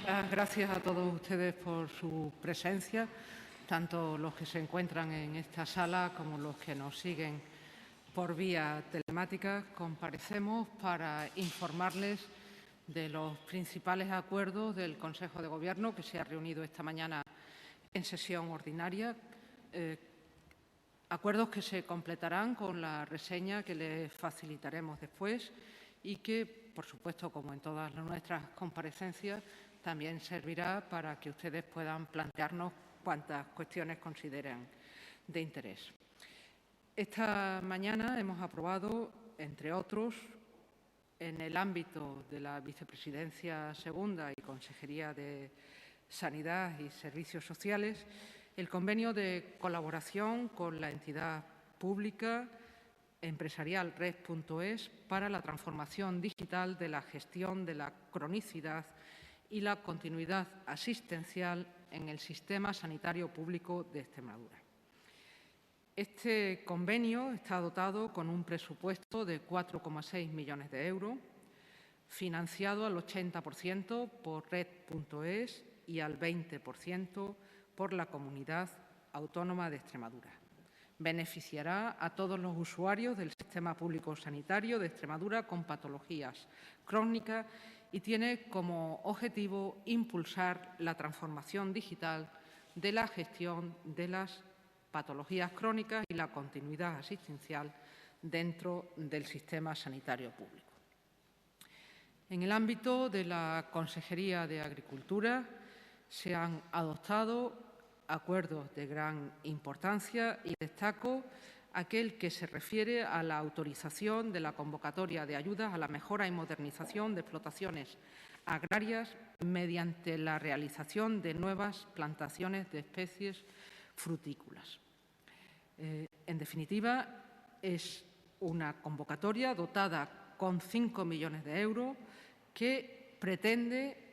Gracias a todos ustedes por su presencia, tanto los que se encuentran en esta sala como los que nos siguen por vía telemática. Comparecemos para informarles de los principales acuerdos del Consejo de Gobierno que se ha reunido esta mañana en sesión ordinaria. Acuerdos que se completarán con la reseña que les facilitaremos después y que, por supuesto, como en todas nuestras comparecencias, también servirá para que ustedes puedan plantearnos cuantas cuestiones consideren de interés. Esta mañana hemos aprobado, entre otros, en el ámbito de la Vicepresidencia Segunda y Consejería de Sanidad y Servicios Sociales, el convenio de colaboración con la entidad pública empresarial Red.es para la transformación digital de la gestión de la cronicidad y la continuidad asistencial en el sistema sanitario público de Extremadura. Este convenio está dotado con un presupuesto de 4,6 millones de euros, financiado al 80% por Red.es y al 20% por la Comunidad Autónoma de Extremadura. Beneficiará a todos los usuarios del sistema público sanitario de Extremadura con patologías crónicas y tiene como objetivo impulsar la transformación digital de la gestión de las patologías crónicas y la continuidad asistencial dentro del sistema sanitario público. En el ámbito de la Consejería de Agricultura se han adoptado acuerdos de gran importancia y destaco aquel que se refiere a la autorización de la convocatoria de ayudas a la mejora y modernización de explotaciones agrarias mediante la realización de nuevas plantaciones de especies frutícolas. En definitiva, es una convocatoria dotada con 5 millones de euros que pretende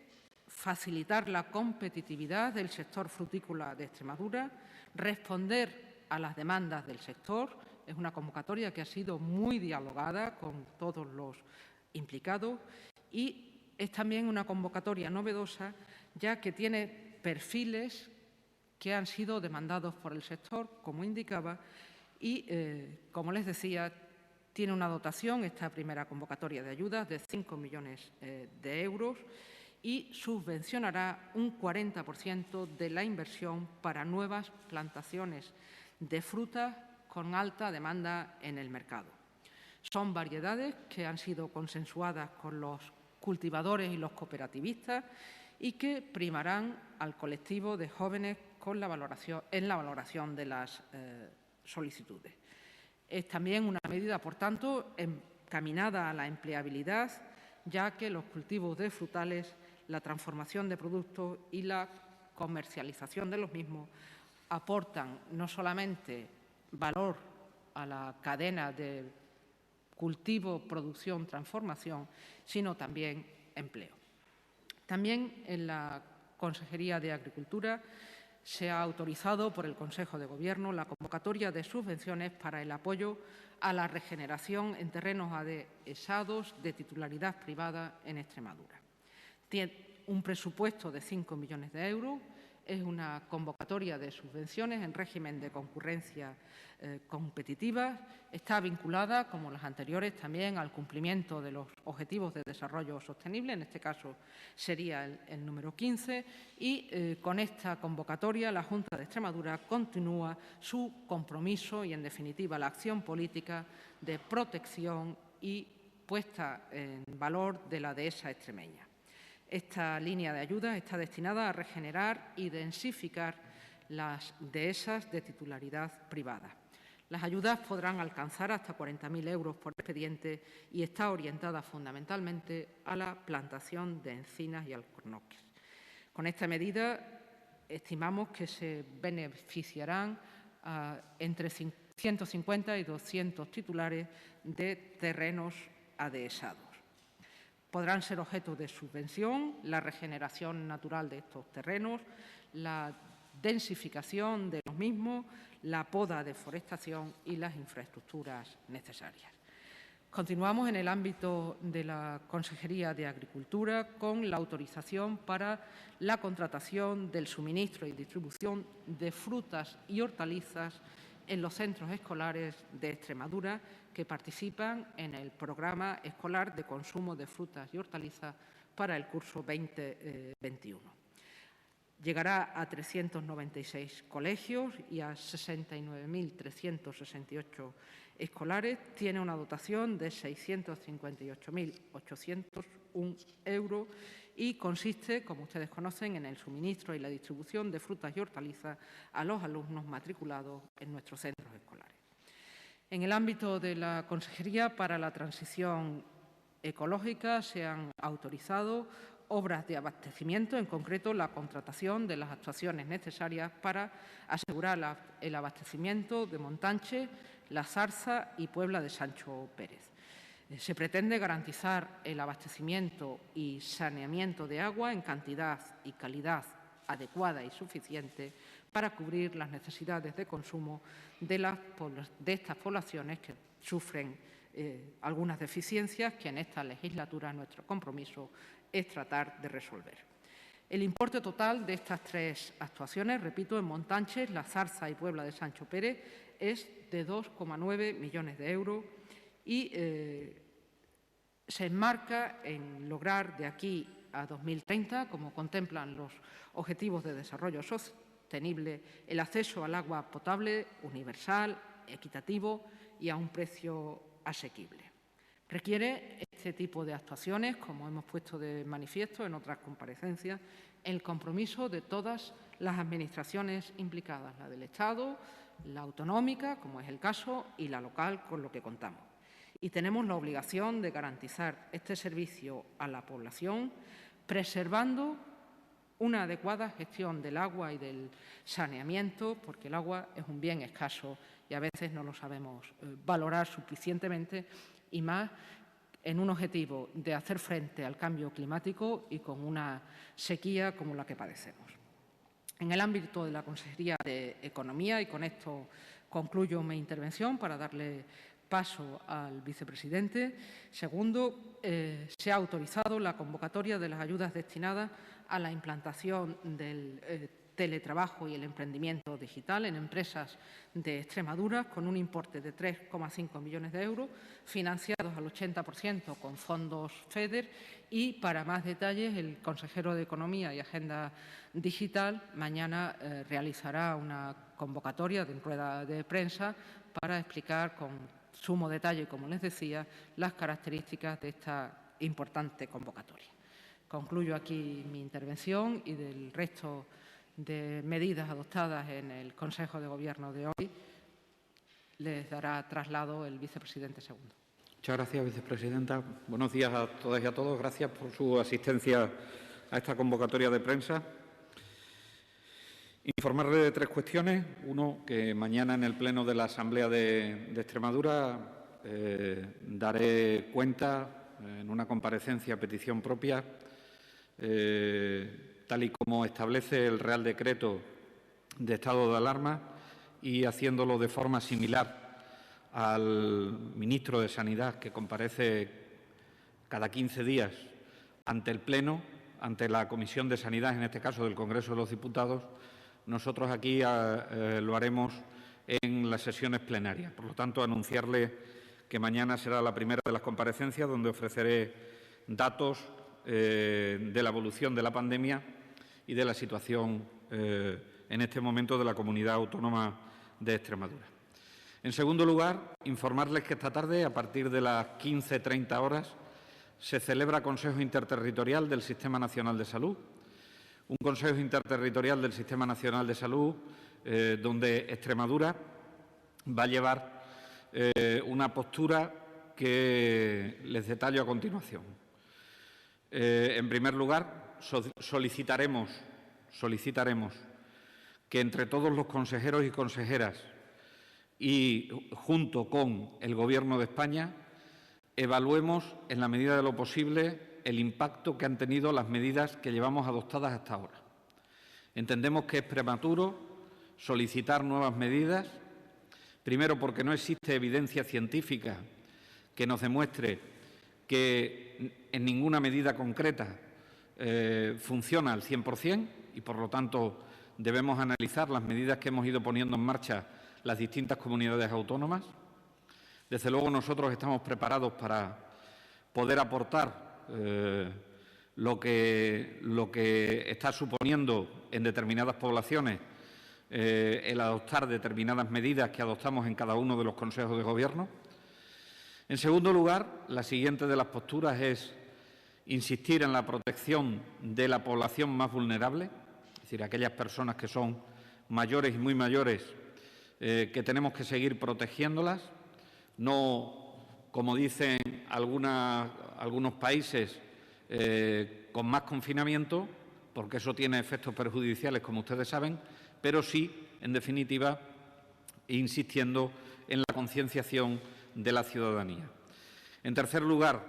facilitar la competitividad del sector frutícola de Extremadura, responder a las demandas del sector. Es una convocatoria que ha sido muy dialogada con todos los implicados y es también una convocatoria novedosa, ya que tiene perfiles que han sido demandados por el sector, como indicaba, y, como les decía, tiene una dotación, esta primera convocatoria de ayudas, de 5 millones de euros y subvencionará un 40% de la inversión para nuevas plantaciones de frutas con alta demanda en el mercado. Son variedades que han sido consensuadas con los cultivadores y los cooperativistas y que primarán al colectivo de jóvenes en la valoración de las solicitudes. Es también una medida, por tanto, encaminada a la empleabilidad, ya que los cultivos de frutales, la transformación de productos y la comercialización de los mismos aportan no solamente valor a la cadena de cultivo, producción, transformación, sino también empleo. También en la Consejería de Agricultura se ha autorizado por el Consejo de Gobierno la convocatoria de subvenciones para el apoyo a la regeneración en terrenos adhesados de titularidad privada en Extremadura. Tiene un presupuesto de 5 millones de euros, es una convocatoria de subvenciones en régimen de concurrencia competitiva, está vinculada, como las anteriores, también al cumplimiento de los Objetivos de Desarrollo Sostenible, en este caso sería el número 15, y con esta convocatoria la Junta de Extremadura continúa su compromiso y, en definitiva, la acción política de protección y puesta en valor de la dehesa extremeña. Esta línea de ayuda está destinada a regenerar y densificar las dehesas de titularidad privada. Las ayudas podrán alcanzar hasta 40.000 euros por expediente y está orientada fundamentalmente a la plantación de encinas y alcornoques. Con esta medida estimamos que se beneficiarán entre 150 y 200 titulares de terrenos adhesados. Podrán ser objeto de subvención la regeneración natural de estos terrenos, la densificación de los mismos, la poda, deforestación y las infraestructuras necesarias. Continuamos en el ámbito de la Consejería de Agricultura con la autorización para la contratación del suministro y distribución de frutas y hortalizas en los centros escolares de Extremadura que participan en el Programa Escolar de Consumo de Frutas y Hortalizas para el curso 2021. Llegará a 396 colegios y a 69.368 escolares. Tiene una dotación de 658.801 euros y consiste, como ustedes conocen, en el suministro y la distribución de frutas y hortalizas a los alumnos matriculados en nuestros centros escolares. En el ámbito de la Consejería para la Transición Ecológica se han autorizado obras de abastecimiento, en concreto la contratación de las actuaciones necesarias para asegurar el abastecimiento de Montanche, La Zarza y Puebla de Sancho Pérez. Se pretende garantizar el abastecimiento y saneamiento de agua en cantidad y calidad adecuada y suficiente para cubrir las necesidades de consumo de estas poblaciones que sufren algunas deficiencias que en esta legislatura nuestro compromiso es tratar de resolver. El importe total de estas tres actuaciones, repito, en Montanches, La Zarza y Puebla de Sancho Pérez, es de 2,9 millones de euros y se enmarca en lograr de aquí a 2030, como contemplan los Objetivos de Desarrollo Sostenible, el acceso al agua potable universal, equitativo y a un precio asequible. Requiere este tipo de actuaciones, como hemos puesto de manifiesto en otras comparecencias, el compromiso de todas las administraciones implicadas, la del Estado, la autonómica, como es el caso, y la local, con lo que contamos. Y tenemos la obligación de garantizar este servicio a la población, preservando una adecuada gestión del agua y del saneamiento, porque el agua es un bien escaso y a veces no lo sabemos valorar suficientemente, y más en un objetivo de hacer frente al cambio climático y con una sequía como la que padecemos. En el ámbito de la Consejería de Economía, y con esto concluyo mi intervención para darle paso al vicepresidente. Segundo, se ha autorizado la convocatoria de las ayudas destinadas a la implantación del teletrabajo y el emprendimiento digital en empresas de Extremadura con un importe de 3,5 millones de euros, financiados al 80% con fondos FEDER, y para más detalles el consejero de Economía y Agenda Digital mañana realizará una convocatoria de rueda de prensa para explicar con sumo detalle, como les decía, las características de esta importante convocatoria. Concluyo aquí mi intervención y del resto de medidas adoptadas en el Consejo de Gobierno de hoy les dará traslado el vicepresidente segundo. Muchas gracias, vicepresidenta. Buenos días a todas y a todos. Gracias por su asistencia a esta convocatoria de prensa. Informarle de tres cuestiones. Uno, que mañana en el Pleno de la Asamblea de Extremadura daré cuenta en una comparecencia a petición propia, tal y como establece el Real Decreto de estado de alarma, y haciéndolo de forma similar al ministro de Sanidad, que comparece cada 15 días ante el Pleno, ante la Comisión de Sanidad, en este caso del Congreso de los Diputados. Nosotros aquí lo haremos en las sesiones plenarias. Por lo tanto, anunciarle que mañana será la primera de las comparecencias donde ofreceré datos de la evolución de la pandemia y de la situación en este momento de la Comunidad Autónoma de Extremadura. En segundo lugar, informarles que esta tarde, a partir de las 15:30 horas, se celebra Consejo Interterritorial del Sistema Nacional de Salud. Un Consejo Interterritorial del Sistema Nacional de Salud donde Extremadura va a llevar una postura que les detallo a continuación. En primer lugar, solicitaremos que entre todos los consejeros y consejeras y junto con el Gobierno de España evaluemos, en la medida de lo posible, el impacto que han tenido las medidas que llevamos adoptadas hasta ahora. Entendemos que es prematuro solicitar nuevas medidas, primero porque no existe evidencia científica que nos demuestre que en ninguna medida concreta funciona al 100% y, por lo tanto, debemos analizar las medidas que hemos ido poniendo en marcha las distintas comunidades autónomas. Desde luego, nosotros estamos preparados para poder aportar lo que está suponiendo en determinadas poblaciones el adoptar determinadas medidas que adoptamos en cada uno de los consejos de gobierno. En segundo lugar, la siguiente de las posturas es insistir en la protección de la población más vulnerable, es decir, aquellas personas que son mayores y muy mayores, que tenemos que seguir protegiéndolas, no, como dicen algunos países, con más confinamiento, porque eso tiene efectos perjudiciales, como ustedes saben, pero sí, en definitiva, insistiendo en la concienciación de la ciudadanía. En tercer lugar,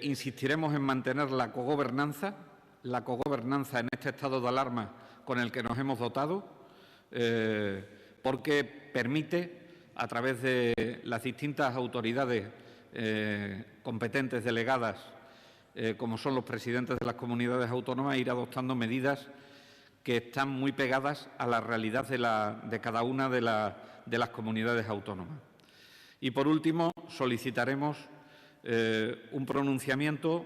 insistiremos en mantener la cogobernanza en este estado de alarma con el que nos hemos dotado, porque permite, a través de las distintas autoridades competentes delegadas, como son los presidentes de las comunidades autónomas, ir adoptando medidas que están muy pegadas a la realidad de cada una de las comunidades autónomas. Y, por último, solicitaremos un pronunciamiento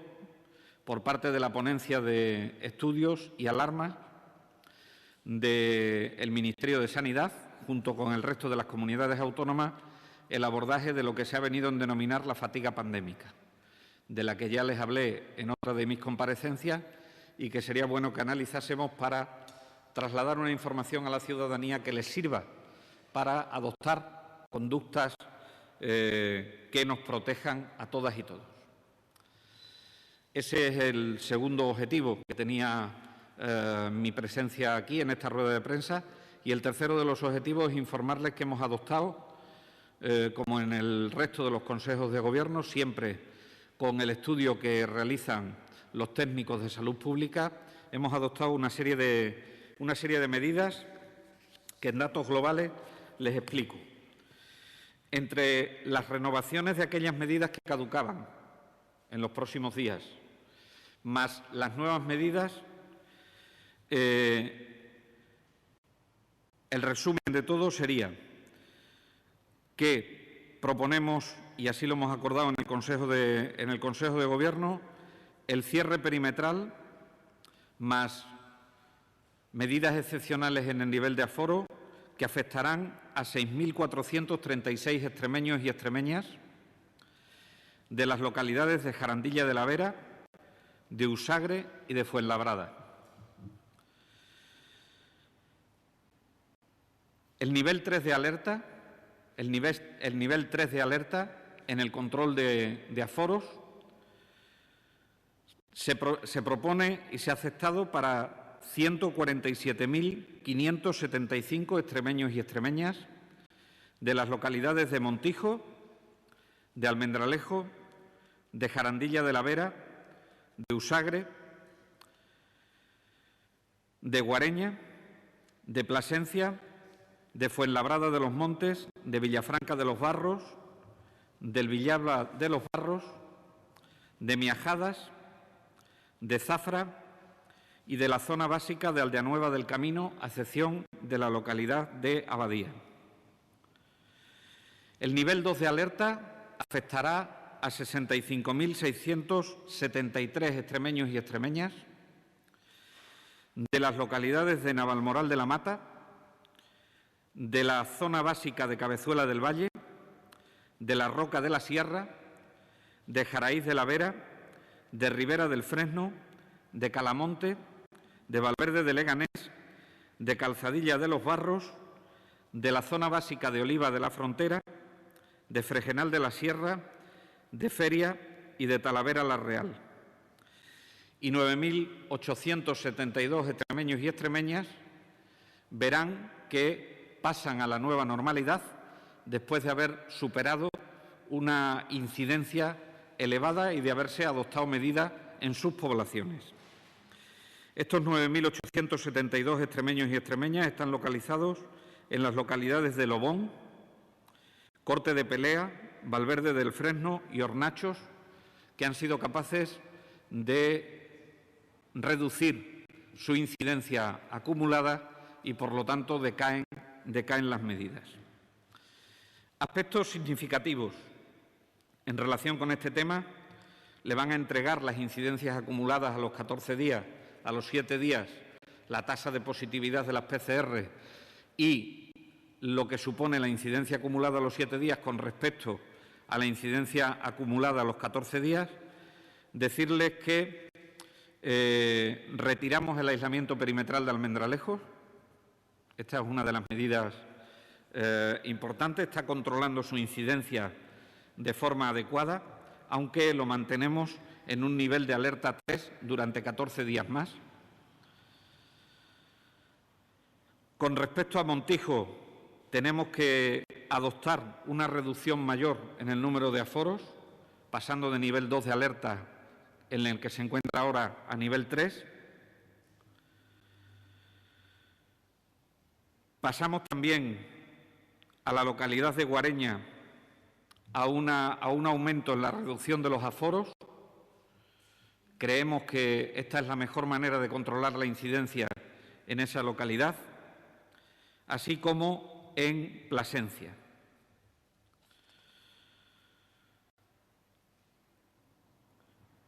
por parte de la Ponencia de Estudios y Alarmas del Ministerio de Sanidad, junto con el resto de las comunidades autónomas, el abordaje de lo que se ha venido a denominar la fatiga pandémica, de la que ya les hablé en otra de mis comparecencias y que sería bueno que analizásemos para trasladar una información a la ciudadanía que les sirva para adoptar conductas que nos protejan a todas y todos. Ese es el segundo objetivo que tenía mi presencia aquí en esta rueda de prensa. Y el tercero de los objetivos es informarles que hemos adoptado, como en el resto de los consejos de gobierno, siempre con el estudio que realizan los técnicos de salud pública, hemos adoptado una serie de medidas que en datos globales les explico. Entre las renovaciones de aquellas medidas que caducaban en los próximos días, más las nuevas medidas, el resumen de todo sería que proponemos, y así lo hemos acordado en el Consejo de Gobierno, el cierre perimetral más medidas excepcionales en el nivel de aforo que afectarán a 6.436 extremeños y extremeñas de las localidades de Jarandilla de la Vera, de Usagre y de Fuenlabrada. El nivel 3 de alerta, el nivel 3 de alerta en el control de aforos se propone y se ha aceptado para 147.575 extremeños y extremeñas de las localidades de Montijo, de Almendralejo, de Jarandilla de la Vera, de Usagre, de Guareña, de Plasencia, de Fuenlabrada de los Montes, de Villafranca de los Barros, del Villalba de los Barros, de Miajadas, de Zafra y de la zona básica de Aldeanueva del Camino, a excepción de la localidad de Abadía. El nivel 2 de alerta afectará a 65.673 extremeños y extremeñas de las localidades de Navalmoral de la Mata, de la zona básica de Cabezuela del Valle, de la Roca de la Sierra, de Jaraíz de la Vera, de Ribera del Fresno, de Calamonte, de Valverde de Leganés, de Calzadilla de los Barros, de la zona básica de Oliva de la Frontera, de Fregenal de la Sierra, de Feria y de Talavera la Real. Y 9.872 extremeños y extremeñas verán que pasan a la nueva normalidad después de haber superado una incidencia elevada y de haberse adoptado medidas en sus poblaciones. Estos 9.872 extremeños y extremeñas están localizados en las localidades de Lobón, Corte de Pelea, Valverde del Fresno y Hornachos, que han sido capaces de reducir su incidencia acumulada y, por lo tanto, decaen las medidas. Aspectos significativos en relación con este tema: le van a entregar las incidencias acumuladas a los 14 días, a los 7 días, la tasa de positividad de las PCR y lo que supone la incidencia acumulada a los 7 días con respecto a la incidencia acumulada a los 14 días. Decirles que retiramos el aislamiento perimetral de Almendralejo. Esta es una de las medidas importantes. Está controlando su incidencia de forma adecuada, aunque lo mantenemos en un nivel de alerta 3 durante 14 días más. Con respecto a Montijo, tenemos que adoptar una reducción mayor en el número de aforos, pasando de nivel 2 de alerta, en el que se encuentra ahora, a nivel 3. Pasamos también a la localidad de Guareña a un aumento en la reducción de los aforos. Creemos que esta es la mejor manera de controlar la incidencia en esa localidad, así como en Plasencia.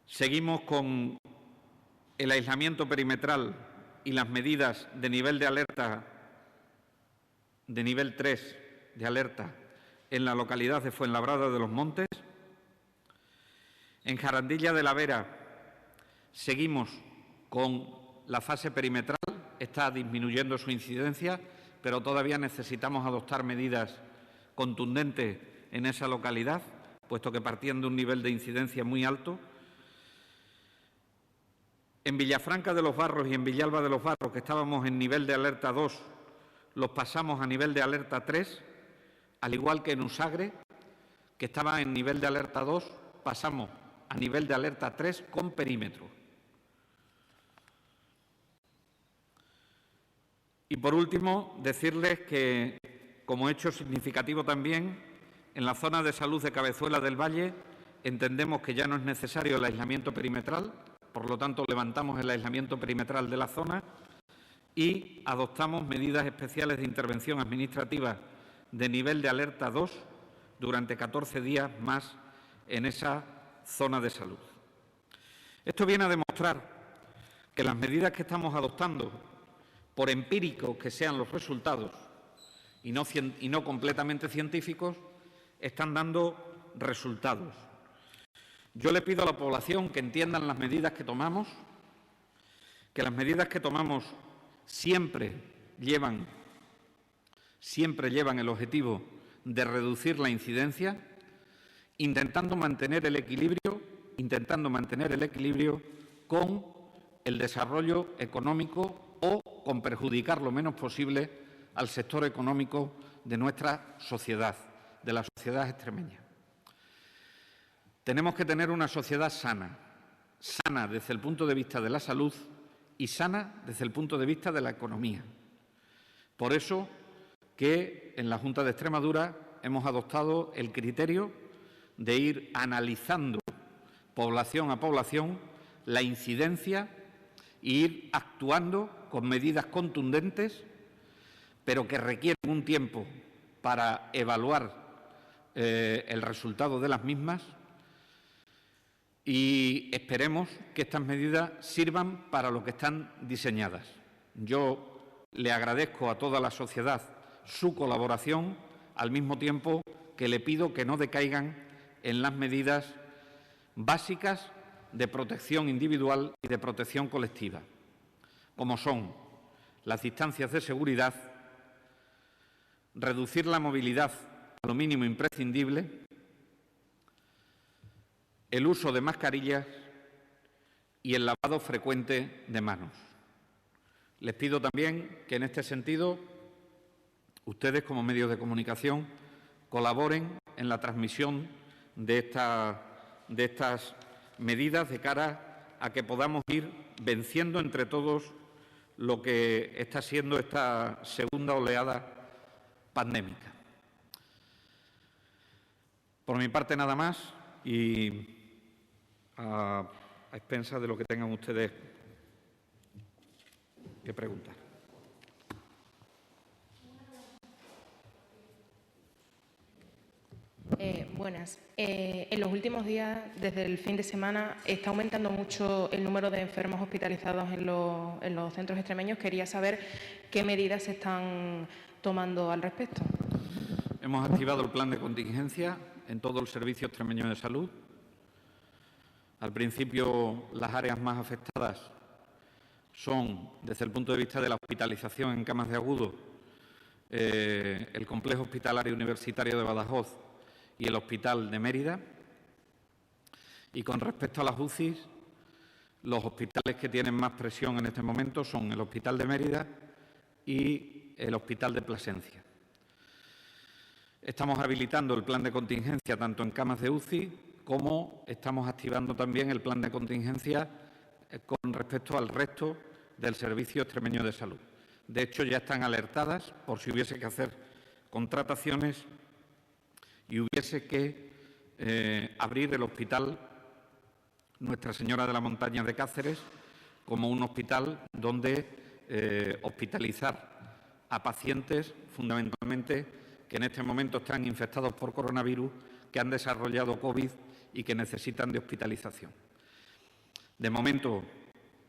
Seguimos con el aislamiento perimetral y las medidas de nivel de alerta, de nivel 3 de alerta, en la localidad de Fuenlabrada de los Montes. En Jarandilla de la Vera seguimos con la fase perimetral, está disminuyendo su incidencia, pero todavía necesitamos adoptar medidas contundentes en esa localidad, puesto que partían de un nivel de incidencia muy alto. En Villafranca de los Barros y en Villalba de los Barros, que estábamos en nivel de alerta 2, los pasamos a nivel de alerta 3, al igual que en Usagre, que estaba en nivel de alerta 2, pasamos a nivel de alerta 3 con perímetro. Y, por último, decirles que, como hecho significativo también, en la zona de salud de Cabezuela del Valle entendemos que ya no es necesario el aislamiento perimetral, por lo tanto, levantamos el aislamiento perimetral de la zona y adoptamos medidas especiales de intervención administrativa de nivel de alerta 2 durante 14 días más en esa zona de salud. Esto viene a demostrar que las medidas que estamos adoptando, por empíricos que sean los resultados y no completamente científicos, están dando resultados. Yo le pido a la población que entiendan las medidas que tomamos, que las medidas que tomamos siempre llevan el objetivo de reducir la incidencia, intentando mantener el equilibrio con el desarrollo económico o con perjudicar lo menos posible al sector económico de nuestra sociedad, de la sociedad extremeña. Tenemos que tener una sociedad sana, sana desde el punto de vista de la salud y sana desde el punto de vista de la economía. Por eso que en la Junta de Extremadura hemos adoptado el criterio de ir analizando población a población la incidencia e ir actuando con medidas contundentes, pero que requieren un tiempo para evaluar el resultado de las mismas, y esperemos que estas medidas sirvan para lo que están diseñadas. Yo le agradezco a toda la sociedad su colaboración, al mismo tiempo que le pido que no decaigan en las medidas básicas de protección individual y de protección colectiva, como son las distancias de seguridad, reducir la movilidad a lo mínimo imprescindible, el uso de mascarillas y el lavado frecuente de manos. Les pido también que en este sentido ustedes, como medios de comunicación, colaboren en la transmisión de estas medidas de cara a que podamos ir venciendo entre todos lo que está siendo esta segunda oleada pandémica. Por mi parte, nada más y a expensas de lo que tengan ustedes que preguntar. Buenas. En los últimos días, desde el fin de semana, está aumentando mucho el número de enfermos hospitalizados en los centros extremeños. Quería saber qué medidas se están tomando al respecto. Hemos activado el plan de contingencia en todo el Servicio Extremeño de Salud. Al principio, las áreas más afectadas son, desde el punto de vista de la hospitalización en camas de agudo, el Complejo Hospitalario Universitario de Badajoz y el Hospital de Mérida. Y con respecto a las UCIs, los hospitales que tienen más presión en este momento son el Hospital de Mérida y el Hospital de Plasencia. Estamos habilitando el plan de contingencia tanto en camas de UCI como estamos activando también el plan de contingencia con respecto al resto del Servicio Extremeño de Salud. De hecho, ya están alertadas por si hubiese que hacer contrataciones y hubiese que abrir el Hospital Nuestra Señora de la Montaña de Cáceres como un hospital donde hospitalizar a pacientes, fundamentalmente, que en este momento están infectados por coronavirus, que han desarrollado COVID y que necesitan de hospitalización. De momento,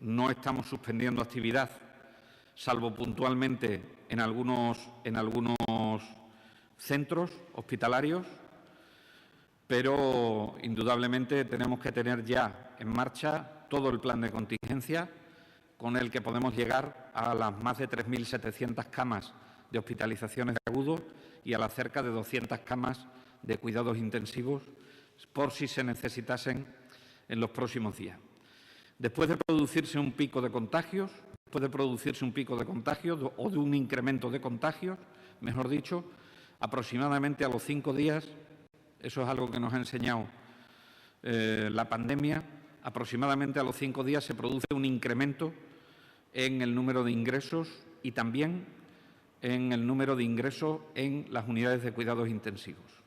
no estamos suspendiendo actividad, salvo puntualmente en algunos centros hospitalarios, pero indudablemente tenemos que tener ya en marcha todo el plan de contingencia con el que podemos llegar a las más de 3.700 camas de hospitalizaciones de agudo y a las cerca de 200 camas de cuidados intensivos por si se necesitasen en los próximos días. Después de producirse un pico de contagios, o de un incremento de contagios, mejor dicho, aproximadamente a los 5 días, eso es algo que nos ha enseñado la pandemia, aproximadamente a los 5 días se produce un incremento en el número de ingresos y también en el número de ingresos en las unidades de cuidados intensivos.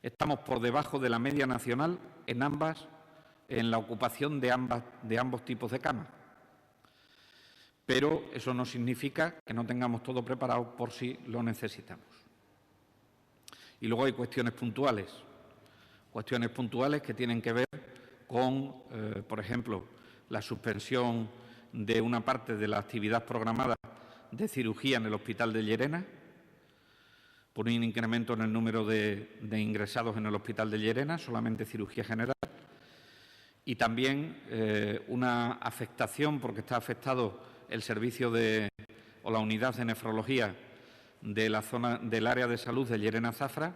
Estamos por debajo de la media nacional en la ocupación de ambos tipos de camas. Pero eso no significa que no tengamos todo preparado por si lo necesitamos. Y luego hay cuestiones puntuales que tienen que ver con, por ejemplo, la suspensión de una parte de la actividad programada de cirugía en el Hospital de Llerena, por un incremento en el número de ingresados en el Hospital de Llerena, solamente cirugía general, y también una afectación, porque está afectado el servicio o la unidad de nefrología de la zona del área de salud de Llerena Zafra,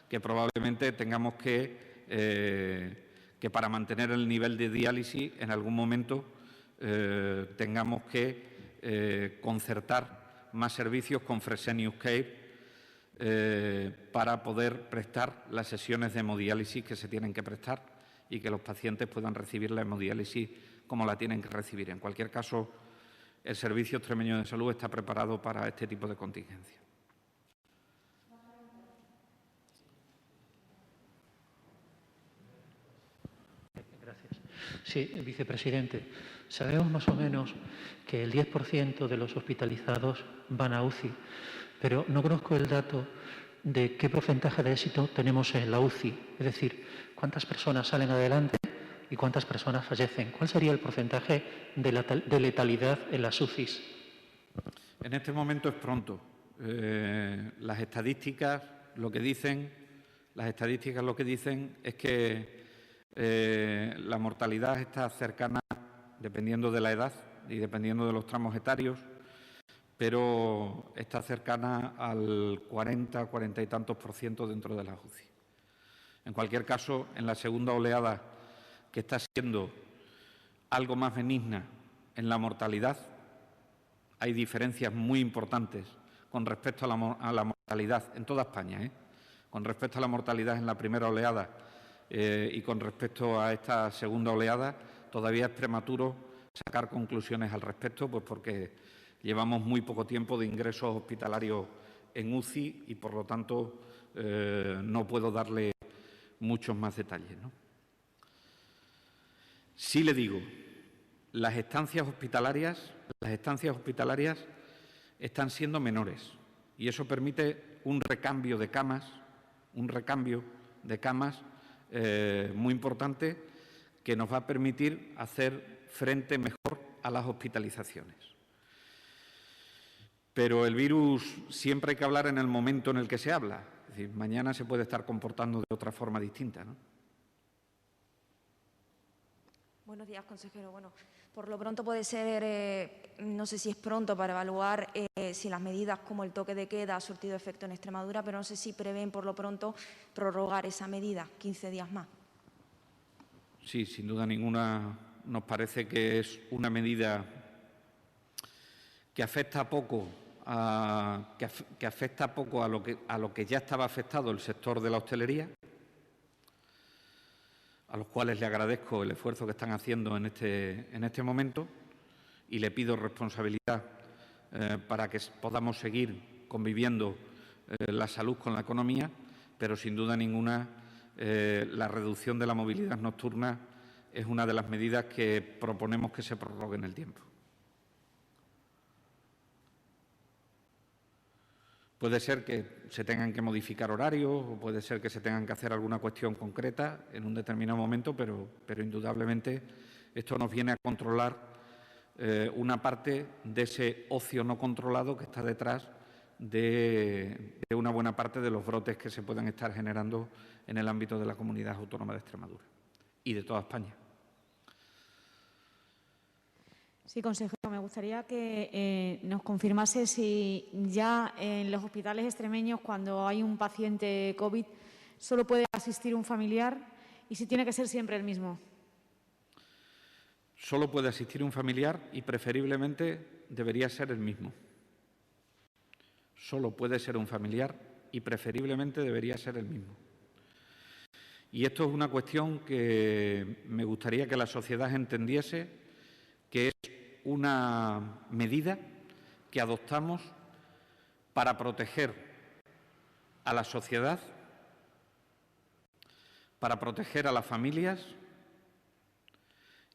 que probablemente tengamos que para mantener el nivel de diálisis en algún momento tengamos que concertar más servicios con Fresenius Care para poder prestar las sesiones de hemodiálisis que se tienen que prestar y que los pacientes puedan recibir la hemodiálisis como la tienen que recibir. En cualquier caso, el Servicio Extremeño de Salud está preparado para este tipo de contingencia. Gracias. Sí, vicepresidente. Sabemos más o menos que el 10% de los hospitalizados van a UCI, pero no conozco el dato de qué porcentaje de éxito tenemos en la UCI. Es decir, cuántas personas salen adelante y cuántas personas fallecen. ¿Cuál sería el porcentaje de letalidad en las UCIs? En este momento es pronto. Las estadísticas lo que dicen es que la mortalidad está cercana, dependiendo de la edad y dependiendo de los tramos etarios, pero está cercana al 40, 40 y tantos % dentro de la UCI. En cualquier caso, en la segunda oleada, que está siendo algo más benigna en la mortalidad, hay diferencias muy importantes con respecto a la mortalidad en toda España, con respecto a la mortalidad en la primera oleada y con respecto a esta segunda oleada. Todavía es prematuro sacar conclusiones al respecto, pues porque llevamos muy poco tiempo de ingresos hospitalarios en UCI y, por lo tanto, no puedo darle muchos más detalles, ¿no? Sí le digo, las estancias hospitalarias están siendo menores y eso permite un recambio de camas muy importante que nos va a permitir hacer frente mejor a las hospitalizaciones. Pero el virus siempre hay que hablar en el momento en el que se habla. Es decir, mañana se puede estar comportando de otra forma distinta, ¿no? Buenos días, consejero. Bueno, por lo pronto puede ser, no sé si es pronto para evaluar si las medidas como el toque de queda ha surtido efecto en Extremadura, pero no sé si prevén por lo pronto prorrogar esa medida 15 días más. Sí, sin duda ninguna nos parece que es una medida que afecta poco a lo que ya estaba afectado el sector de la hostelería, a los cuales le agradezco el esfuerzo que están haciendo en este momento y le pido responsabilidad para que podamos seguir conviviendo la salud con la economía, pero sin duda ninguna la reducción de la movilidad nocturna es una de las medidas que proponemos que se prorrogue en el tiempo. Puede ser que se tengan que modificar horarios o puede ser que se tengan que hacer alguna cuestión concreta en un determinado momento, pero indudablemente esto nos viene a controlar una parte de ese ocio no controlado que está detrás de una buena parte de los brotes que se puedan estar generando en el ámbito de la Comunidad Autónoma de Extremadura y de toda España. Sí, consejero, me gustaría que nos confirmase si ya en los hospitales extremeños, cuando hay un paciente COVID, solo puede asistir un familiar y si tiene que ser siempre el mismo. Solo puede asistir un familiar y preferiblemente debería ser el mismo. Solo puede ser un familiar y preferiblemente debería ser el mismo. Y esto es una cuestión que me gustaría que la sociedad entendiese, que es una medida que adoptamos para proteger a la sociedad, para proteger a las familias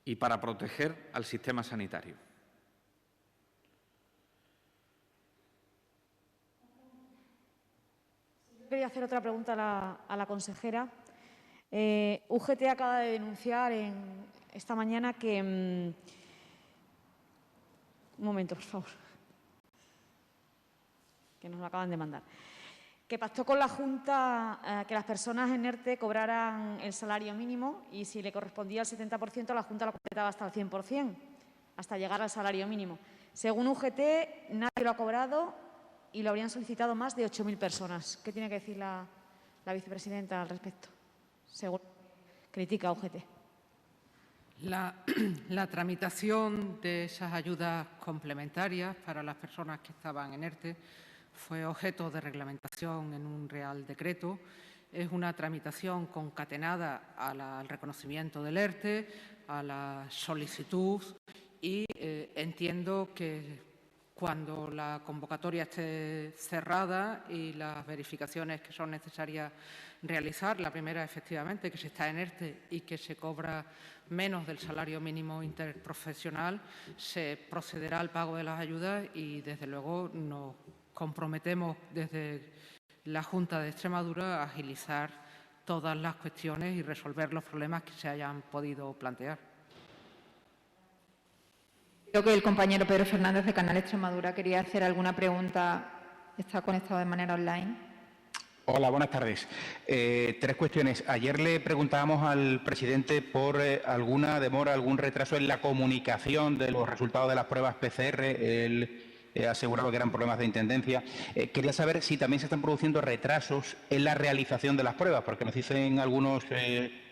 y para proteger al sistema sanitario. Quería hacer otra pregunta a la consejera. UGT acaba de denunciar esta mañana que... un momento, por favor, que nos lo acaban de mandar. Que pactó con la Junta que las personas en ERTE cobraran el salario mínimo y si le correspondía el 70%, la Junta lo completaba hasta el 100%, hasta llegar al salario mínimo. Según UGT, nadie lo ha cobrado y lo habrían solicitado más de 8.000 personas. ¿Qué tiene que decir la vicepresidenta al respecto? Según critica a UGT. La tramitación de esas ayudas complementarias para las personas que estaban en ERTE fue objeto de reglamentación en un Real Decreto. Es una tramitación concatenada al reconocimiento del ERTE, a la solicitud y entiendo que cuando la convocatoria esté cerrada y las verificaciones que son necesarias realizar, la primera, efectivamente, que se está en ERTE y que se cobra menos del salario mínimo interprofesional, se procederá al pago de las ayudas y, desde luego, nos comprometemos desde la Junta de Extremadura a agilizar todas las cuestiones y resolver los problemas que se hayan podido plantear. Creo que el compañero Pedro Fernández de Canal Extremadura quería hacer alguna pregunta. Está conectado de manera online. Hola, buenas tardes. Tres cuestiones. Ayer le preguntábamos al presidente por alguna demora, algún retraso en la comunicación de los resultados de las pruebas PCR. Él aseguraba que eran problemas de intendencia. Quería saber si también se están produciendo retrasos en la realización de las pruebas, porque nos dicen algunos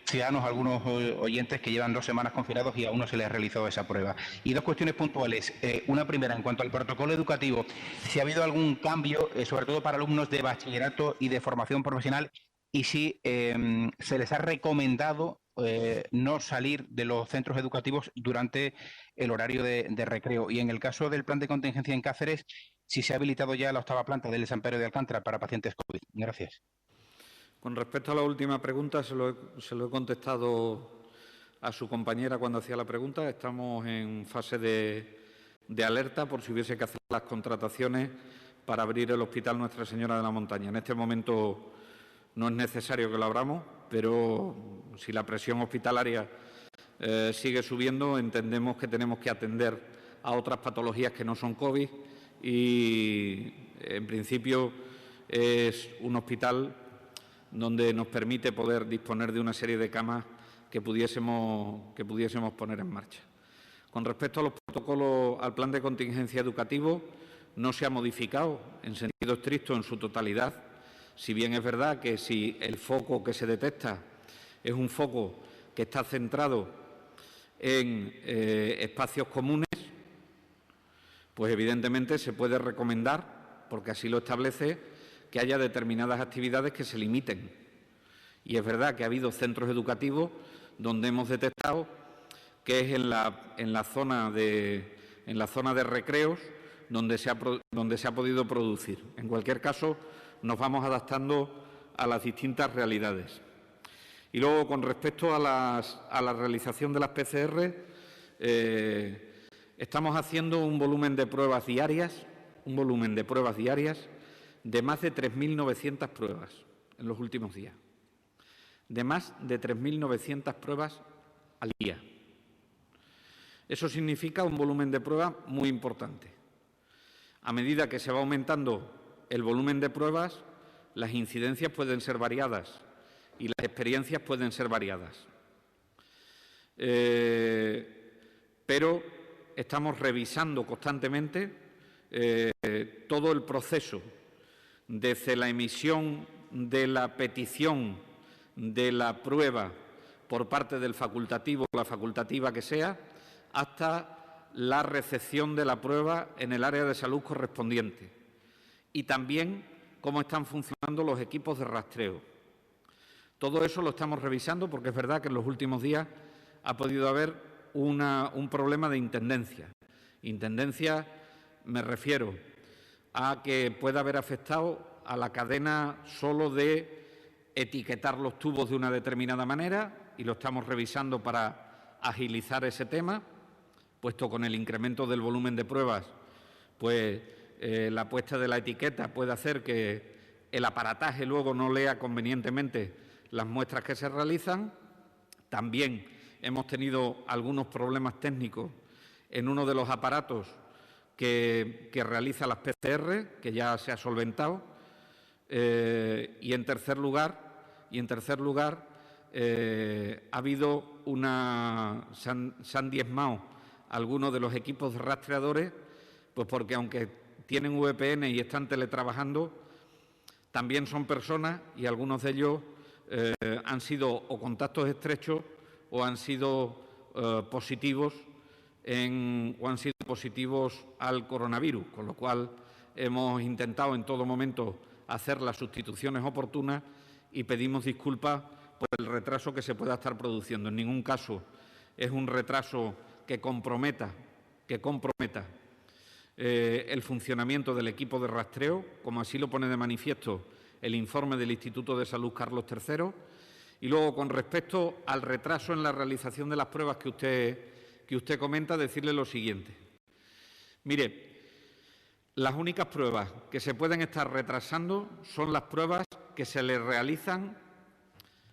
ciudadanos, algunos oyentes que llevan 2 semanas confinados y aún no se les ha realizado esa prueba. Y dos cuestiones puntuales. Una primera, en cuanto al protocolo educativo, si ha habido algún cambio, sobre todo para alumnos de bachillerato y de formación profesional, y si se les ha recomendado no salir de los centros educativos durante el horario de recreo. Y en el caso del plan de contingencia en Cáceres, si se ha habilitado ya la 8ª planta del San Pedro de Alcántara para pacientes COVID. Gracias. Con respecto a la última pregunta, se lo he contestado a su compañera cuando hacía la pregunta. Estamos en fase de alerta por si hubiese que hacer las contrataciones para abrir el Hospital Nuestra Señora de la Montaña. En este momento no es necesario que lo abramos, pero si la presión hospitalaria sigue subiendo, entendemos que tenemos que atender a otras patologías que no son COVID y, en principio, es un hospital donde nos permite poder disponer de una serie de camas que pudiésemos poner en marcha. Con respecto a los protocolos, al plan de contingencia educativo, no se ha modificado en sentido estricto en su totalidad, si bien es verdad que si el foco que se detecta es un foco que está centrado en espacios comunes, pues evidentemente se puede recomendar, porque así lo establece, que haya determinadas actividades que se limiten. Y es verdad que ha habido centros educativos donde hemos detectado que es en la zona de recreos donde se ha podido producir. En cualquier caso, nos vamos adaptando a las distintas realidades. Y luego, con respecto a la realización de las PCR, estamos haciendo un volumen de pruebas diarias de más de 3.900 pruebas en los últimos días. De más de 3.900 pruebas al día. Eso significa un volumen de pruebas muy importante. A medida que se va aumentando el volumen de pruebas, las incidencias pueden ser variadas y las experiencias pueden ser variadas. Pero estamos revisando constantemente todo el proceso, desde la emisión de la petición de la prueba por parte del facultativo o la facultativa que sea, hasta la recepción de la prueba en el área de salud correspondiente. Y también cómo están funcionando los equipos de rastreo. Todo eso lo estamos revisando porque es verdad que en los últimos días ha podido haber un problema de intendencia. Intendencia me refiero a que pueda haber afectado a la cadena solo de etiquetar los tubos de una determinada manera, y lo estamos revisando para agilizar ese tema, puesto con el incremento del volumen de pruebas, pues la puesta de la etiqueta puede hacer que el aparataje luego no lea convenientemente las muestras que se realizan. También hemos tenido algunos problemas técnicos en uno de los aparatos que realiza las PCR, que ya se ha solventado, y en tercer lugar, ha habido se han diezmado algunos de los equipos rastreadores, pues porque aunque tienen VPN y están teletrabajando, también son personas y algunos de ellos han sido o contactos estrechos o han sido positivos al coronavirus, con lo cual hemos intentado en todo momento hacer las sustituciones oportunas y pedimos disculpas por el retraso que se pueda estar produciendo. En ningún caso es un retraso que comprometa el funcionamiento del equipo de rastreo, como así lo pone de manifiesto el informe del Instituto de Salud Carlos III. Y luego, con respecto al retraso en la realización de las pruebas que usted comenta, decirle lo siguiente. Mire, las únicas pruebas que se pueden estar retrasando son las pruebas que se le realizan,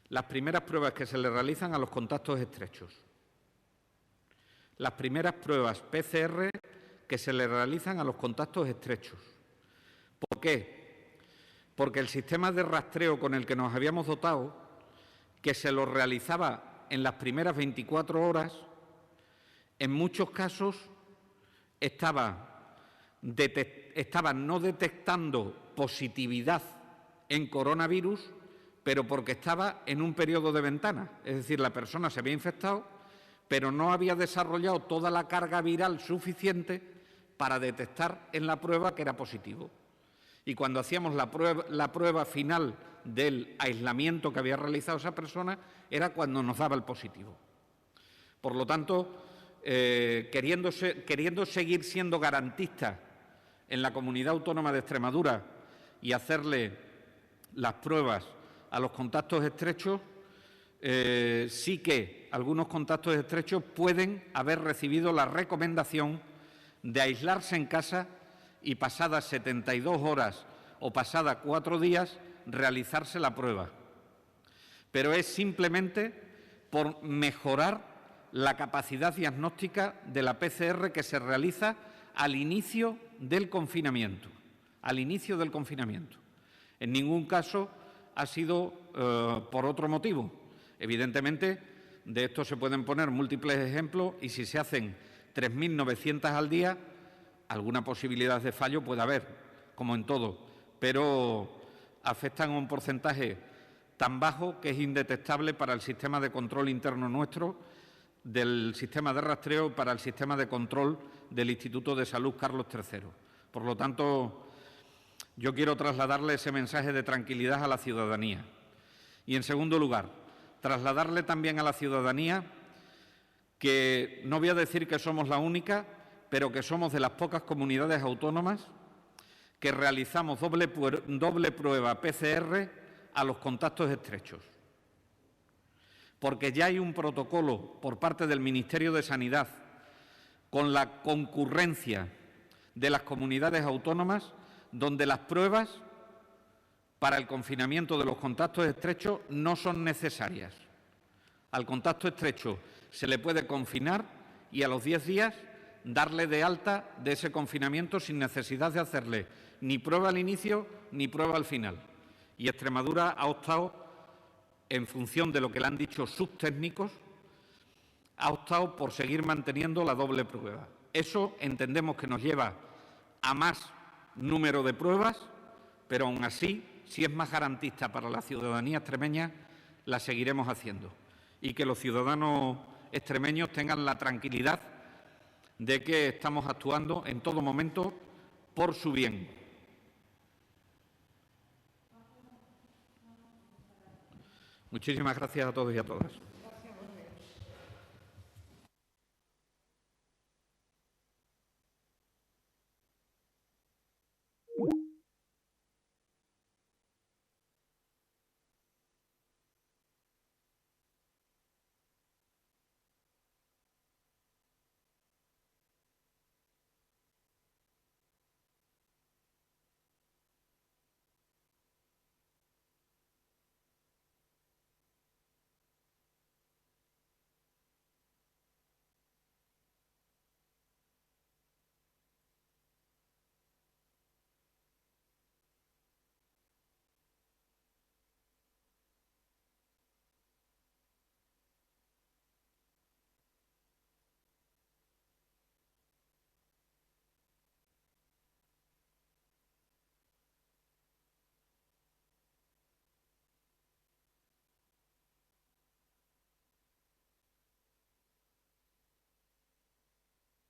las primeras pruebas que se le realizan a los contactos estrechos. Las primeras pruebas PCR que se le realizan a los contactos estrechos. ¿Por qué? Porque el sistema de rastreo con el que nos habíamos dotado, que se lo realizaba en las primeras 24 horas, en muchos casos estaba no detectando positividad en coronavirus, pero porque estaba en un periodo de ventana. Es decir, la persona se había infectado, pero no había desarrollado toda la carga viral suficiente para detectar en la prueba que era positivo. Y cuando hacíamos la prueba final del aislamiento que había realizado esa persona, era cuando nos daba el positivo. Por lo tanto, queriendo seguir siendo garantista en la Comunidad Autónoma de Extremadura y hacerle las pruebas a los contactos estrechos, sí que algunos contactos estrechos pueden haber recibido la recomendación de aislarse en casa y pasadas 72 horas o pasadas 4 días realizarse la prueba. Pero es simplemente por mejorar la capacidad diagnóstica de la PCR que se realiza al inicio del confinamiento. Al inicio del confinamiento. En ningún caso ha sido por otro motivo. Evidentemente, de esto se pueden poner múltiples ejemplos y si se hacen 3.900 al día, alguna posibilidad de fallo puede haber, como en todo, pero afectan a un porcentaje tan bajo que es indetectable para el sistema de control interno nuestro, del sistema de rastreo y para el sistema de control del Instituto de Salud Carlos III. Por lo tanto, yo quiero trasladarle ese mensaje de tranquilidad a la ciudadanía. Y, en segundo lugar, trasladarle también a la ciudadanía que no voy a decir que somos la única, pero que somos de las pocas comunidades autónomas que realizamos doble prueba PCR a los contactos estrechos. Porque ya hay un protocolo por parte del Ministerio de Sanidad con la concurrencia de las comunidades autónomas donde las pruebas para el confinamiento de los contactos estrechos no son necesarias. Al contacto estrecho se le puede confinar y a los 10 días darle de alta de ese confinamiento sin necesidad de hacerle ni prueba al inicio ni prueba al final. Y Extremadura ha optado, en función de lo que le han dicho sus técnicos, ha optado por seguir manteniendo la doble prueba. Eso entendemos que nos lleva a más número de pruebas, pero aún así, si es más garantista para la ciudadanía extremeña, la seguiremos haciendo. Y que los ciudadanos extremeños tengan la tranquilidad de que estamos actuando en todo momento por su bien. Muchísimas gracias a todos y a todas.